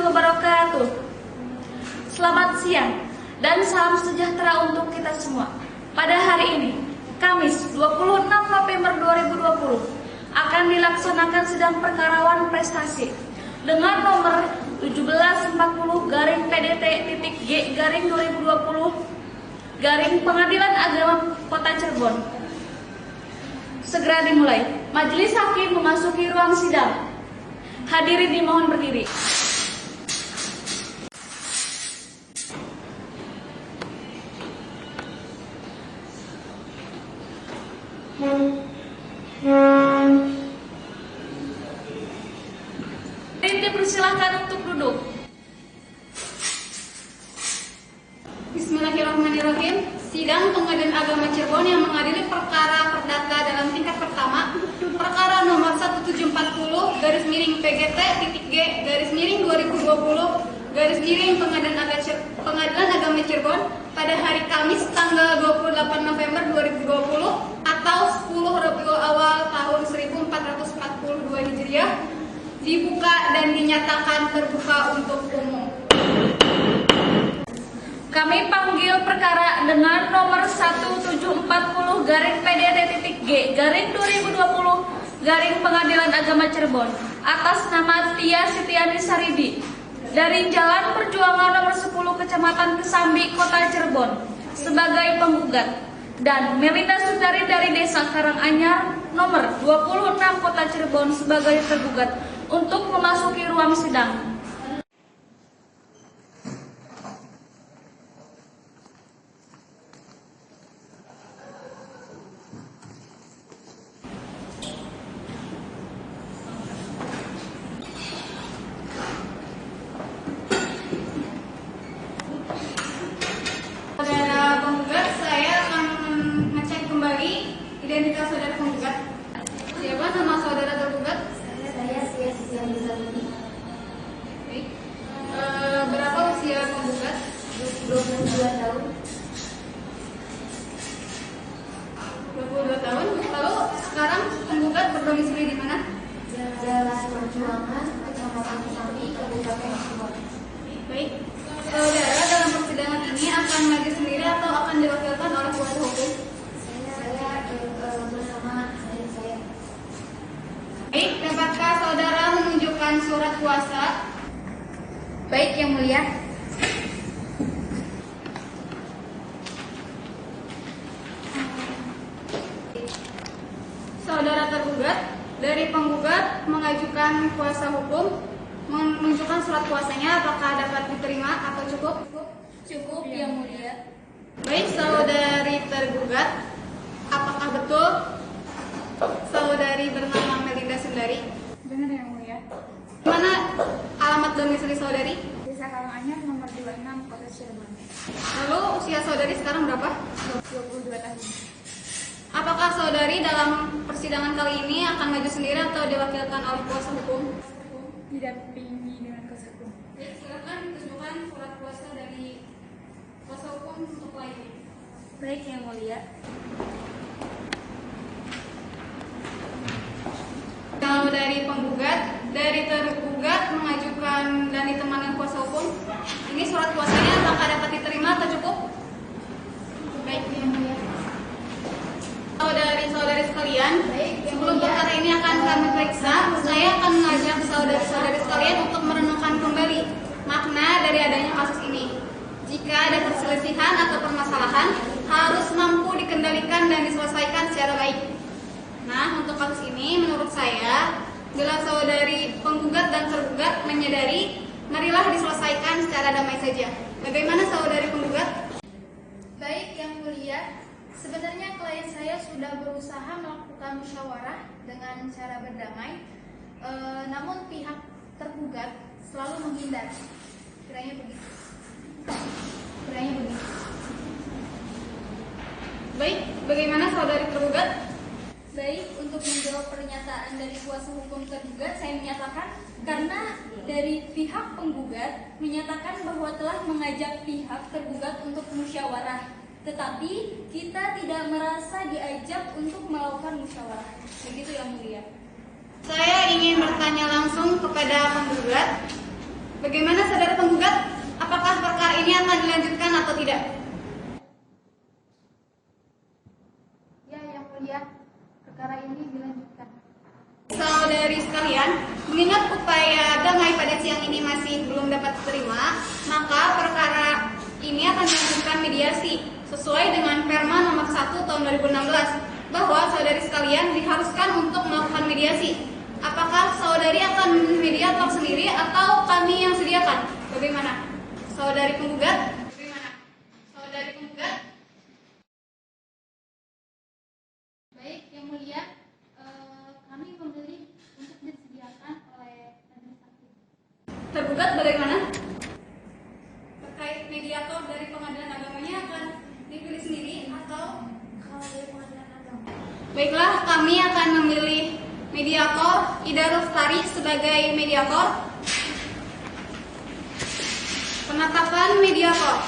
wabarakatuh. Selamat siang dan salam sejahtera untuk kita semua. Pada hari ini, Kamis 26 November 2020, akan dilaksanakan sidang perkarawan prestasi dengan nomor 1740-PDT.G/2020 Pengadilan Agama Kota Cirebon. Segera dimulai. Majelis hakim memasuki ruang sidang. Hadirin dimohon berdiri. Dipersilahkan untuk duduk. Bismillahirrahmanirrahim. Sidang Pengadilan Agama Cirebon yang mengadili perkara perdata dalam tingkat pertama, perkara nomor 1740-PGT.G/2020 Pengadilan Agama Cirebon pada hari Kamis tanggal 28 November 2020 atau 10 Rabiul Awal tahun 1442 Hijriah dibuka dan dinyatakan terbuka untuk umum. Kami panggil perkara dengan nomor 1740-PDT.G/2020 Pengadilan Agama Cirebon atas nama Tia Sitiani Saridi dari Jalan Perjuangan nomor 10 Kecamatan Kesambi, Kota Cirebon sebagai penggugat, dan Melinda Sundari dari Desa Karanganyar nomor 26 Kota Cirebon sebagai tergugat untuk memasuki ruang sidang. Saudara penggugat, saya akan ngecek kembali identitas saudara penggugat. Siapa nama saudara tergugat? Saya Sitiani Saridi. Baik. Berapa usia penggugat? 22 tahun. 22 tahun. Lalu sekarang penggugat berdomisili di mana? Jalan Perjuangan, Kecamatan Kesambi, Kabupaten Cirebon. Baik. Saudara dalam persidangan ini akan maju sendiri atau akan diwakilkan oleh kuasa hukum? Saya bersama adik saya. Baik, dapatkah saudara menunjukkan surat kuasa? Baik, Yang Mulia. Saudara tergugat, dari penggugat mengajukan kuasa hukum, menunjukkan surat kuasanya, apakah dapat diterima atau cukup? Cukup, Yang Mulia. Baik, saudari tergugat, apakah betul saudari bernama Melinda Sundari? Benar, Yang Mulia. Mana alamat domisili saudari? Desa Karanganyar nomor 26 Kota Cirebon. Lalu usia saudari sekarang berapa? 22 tahun. Apakah saudari dalam persidangan kali ini akan maju sendiri atau diwakilkan oleh kuasa hukum? Didampingi dengan kuasa hukum. Baik, silakan tunjukkan surat kuasa dari kuasa hukum untuk lainnya. Baik, Yang Mulia. Kalau dari penggugat, dari tergugat mengajukan dan ditemani kuasa hukum, ini surat kuasanya apakah dapat diterima atau cukup? Baik, Yang Mulia. saudari-saudari sekalian, Baik, Yang sebelum Mulia. perkara ini akan kami periksa, saya akan mengajak saudari-saudari sekalian untuk merenungkan kembali makna dari adanya kasus ini. Jika ada perselisihan atau permasalahan, harus mampu dikendalikan dan diselesaikan secara baik. Nah, untuk kasus ini, menurut saya, bila saudari penggugat dan tergugat menyadari, marilah diselesaikan secara damai saja. Bagaimana saudari penggugat? Baik, Yang Mulia. Sebenarnya klien saya sudah berusaha melakukan musyawarah dengan cara berdamai, namun pihak tergugat selalu menghindar. Kiranya begitu. Baik, bagaimana saudari tergugat? Baik, untuk menjawab pernyataan dari kuasa hukum tergugat, saya menyatakan karena dari pihak penggugat menyatakan bahwa telah mengajak pihak tergugat untuk musyawarah, tetapi kita tidak merasa diajak untuk melakukan musyawarah. Begitu, Yang Mulia. Saya ingin bertanya langsung kepada penggugat. Bagaimana saudara penggugat? Apakah perkara ini akan dilanjutkan atau tidak? Ya, yang mulia, perkara ini dilanjutkan. Saudari sekalian, mengingat upaya damai pada siang ini masih belum dapat diterima, maka perkara ini akan dilanjutkan mediasi sesuai dengan Perma nomor 1 tahun 2016 bahwa saudari sekalian diharuskan untuk melakukan mediasi. Apakah saudari akan mediator sendiri atau kami yang sediakan? Bagaimana? Saudari penggugat? Bagaimana? Saudari penggugat? Baik, yang mulia, kami memilih untuk disediakan oleh majelis hakim. Tergugat bagaimana? Terkait mediator dari pengadilan agamanya akan dipilih sendiri atau Kalau dari pengadilan agama, baiklah, kami akan memilih mediator Ida Lestari sebagai mediator. Penetapan mediator.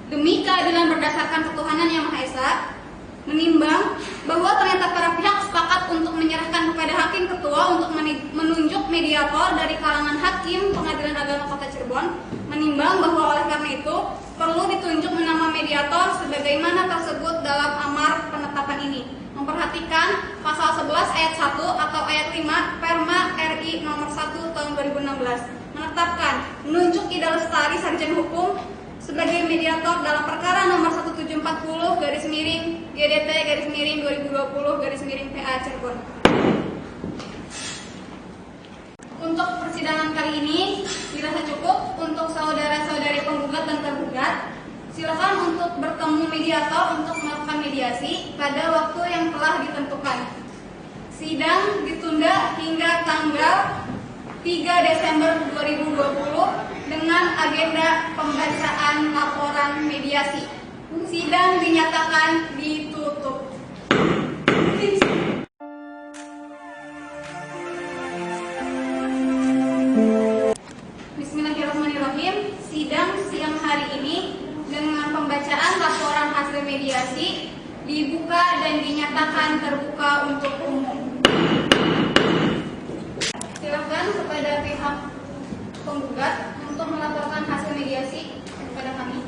Demi keadilan berdasarkan ketuhanan yang Maha Esa, menimbang bahwa ternyata para pihak sepakat untuk menyerahkan kepada hakim ketua untuk menunjuk mediator dari kalangan hakim Pengadilan Agama Kota Cirebon, menimbang bahwa oleh karena itu perlu ditunjuk nama mediator sebagaimana tersebut dalam amar penetapan ini. Memperhatikan pasal 11 ayat 1 atau ayat 5 Perma RI nomor 1 tahun 2016 menetapkan menunjuk Ida Lestari sarjana hukum sebagai mediator dalam perkara nomor 1740 garis miring GDT garis miring 2020 garis miring PA Cirebon. Untuk persidangan kali ini dirasa cukup. Untuk saudara-saudari penggugat dan tergugat, silakan untuk bertemu mediator untuk melakukan mediasi pada waktu yang telah ditentukan. Sidang ditunda hingga tanggal 3 Desember 2020 dengan agenda pembacaan laporan mediasi. Sidang dinyatakan ditutup. Bismillahirrahmanirrahim. Sidang siang hari ini dengan pembacaan laporan hasil mediasi dibuka dan dinyatakan terbuka untuk umum. Silakan kepada pihak penggugat untuk melaporkan hasil mediasi kepada kami.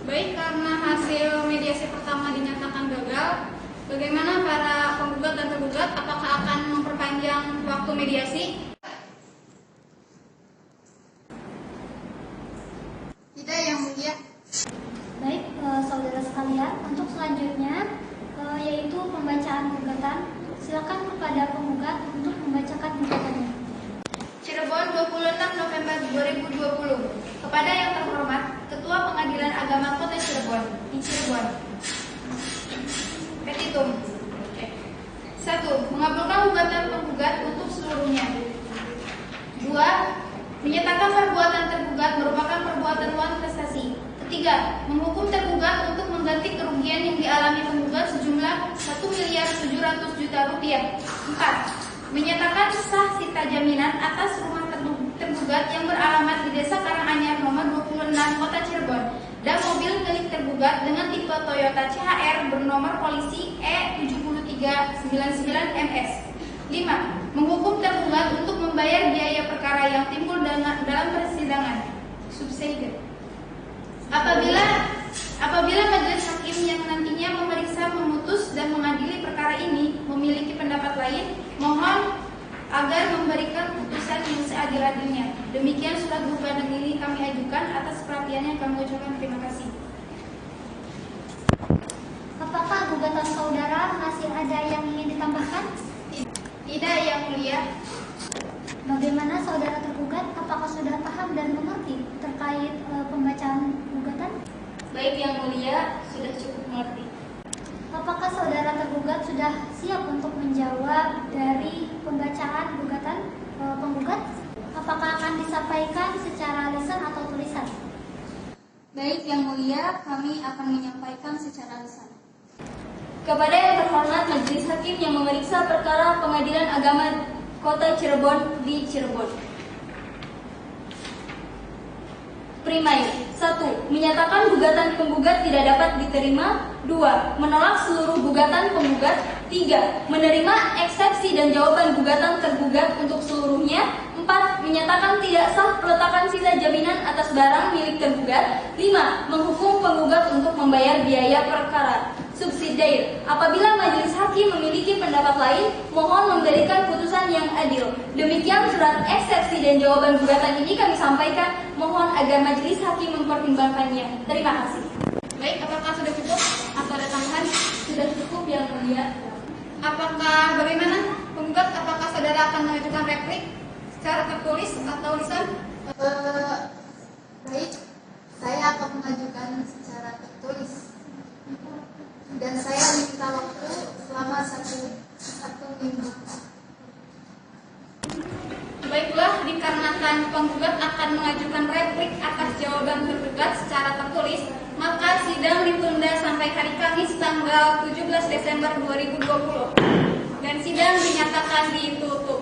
Baik, karena hasil mediasi pertama dinyatakan gagal, bagaimana para penggugat dan tergugat? Apakah akan memperpanjang waktu mediasi? Tidak, yang mulia. baik, saudara sekalian, untuk selanjutnya yaitu pembacaan gugatan. Silakan kepada penggugat untuk membacakan gugatannya. Cirebon, 26 November 2020. Kepada yang terhormat Ketua Pengadilan Agama Kota Cirebon di Cirebon. Petitum. 1. Mengabulkan gugatan penggugat untuk seluruhnya. 2. Menyatakan perbuatan tergugat merupakan perbuatan luar prestasi. 3. Menghukum tergugat untuk mengganti kerugian yang dialami penggugat sejumlah Rp1.700.000.000. 4. Menyatakan sah sita jaminan atas rumah tergugat yang beralamat di Desa Karanganyar nomor 26 Kota Cirebon dan mobil milik tergugat dengan tipe Toyota CHR bernomor polisi E7399MS. 5. Menghukum tergugat untuk membayar biaya perkara yang timbul dalam persidangan. Subsidi. Apabila majelis hakim yang nantinya memeriksa, memutus dan mengadili perkara ini memiliki pendapat lain, mohon agar memberikan putusan yang seadil-adilnya. Demikian surat gugatan ini kami ajukan. Atas perhatiannya kami ucapkan terima kasih. Apakah gugatan saudara masih ada yang ingin ditambahkan? Tidak, yang mulia. Bagaimana saudara tergugat? Apakah sudah paham dan mengerti terkait pembacaan gugatan? Baik, yang mulia, sudah cukup mengerti. Apakah saudara tergugat sudah siap untuk menjawab dari pembacaan gugatan penggugat? Apakah akan disampaikan secara lisan atau tulisan? Baik, yang mulia, kami akan menyampaikan secara lisan. Kepada yang terhormat Majelis Hakim yang memeriksa perkara Pengadilan Agama Kota Cirebon di Cirebon. Primair. 1. Menyatakan gugatan penggugat tidak dapat diterima. 2. Menolak seluruh gugatan penggugat. 3. Menerima eksepsi dan jawaban gugatan tergugat untuk seluruhnya. 4. Menyatakan tidak sah peletakan sisa jaminan atas barang milik tergugat. 5. Menghukum penggugat untuk membayar biaya perkara. Subsidiar. Apabila majelis hakim memiliki pendapat lain, mohon memberikan putusan yang adil. Demikian surat eksepsi dan jawaban gugatan ini kami sampaikan. Mohon agar majelis hakim mempertimbangkannya. Terima kasih. Baik, apakah sudah cukup atau ada tambahan? Sudah cukup yang mulia. Apakah bagaimana penggugat? Apakah saudara akan mengajukan replik secara tertulis atau lisan? Baik, saya akan mengajukan secara tertulis. Dan saya minta waktu selama satu minggu. Baiklah, dikarenakan penggugat akan mengajukan replik atas jawaban tergugat secara tertulis, maka sidang ditunda sampai hari Kamis tanggal 17 Desember 2020 dan sidang dinyatakan ditutup.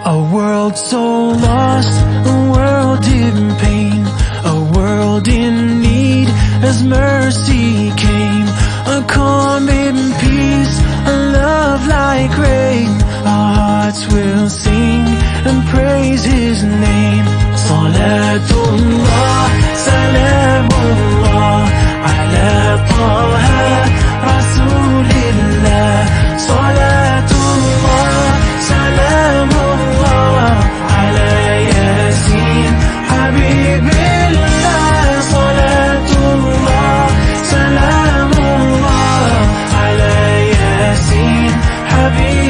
A world so lost, a world in pain, a world in need as mercy came. A calm in peace, a love like rain. Our hearts will sing and praise His name. Salatullah, salamullah, ala Taha Rasulillah. Salatullah, salamullah, ala Yasin Habibillah. Salatullah, salamullah, ala Yasin Habibillah.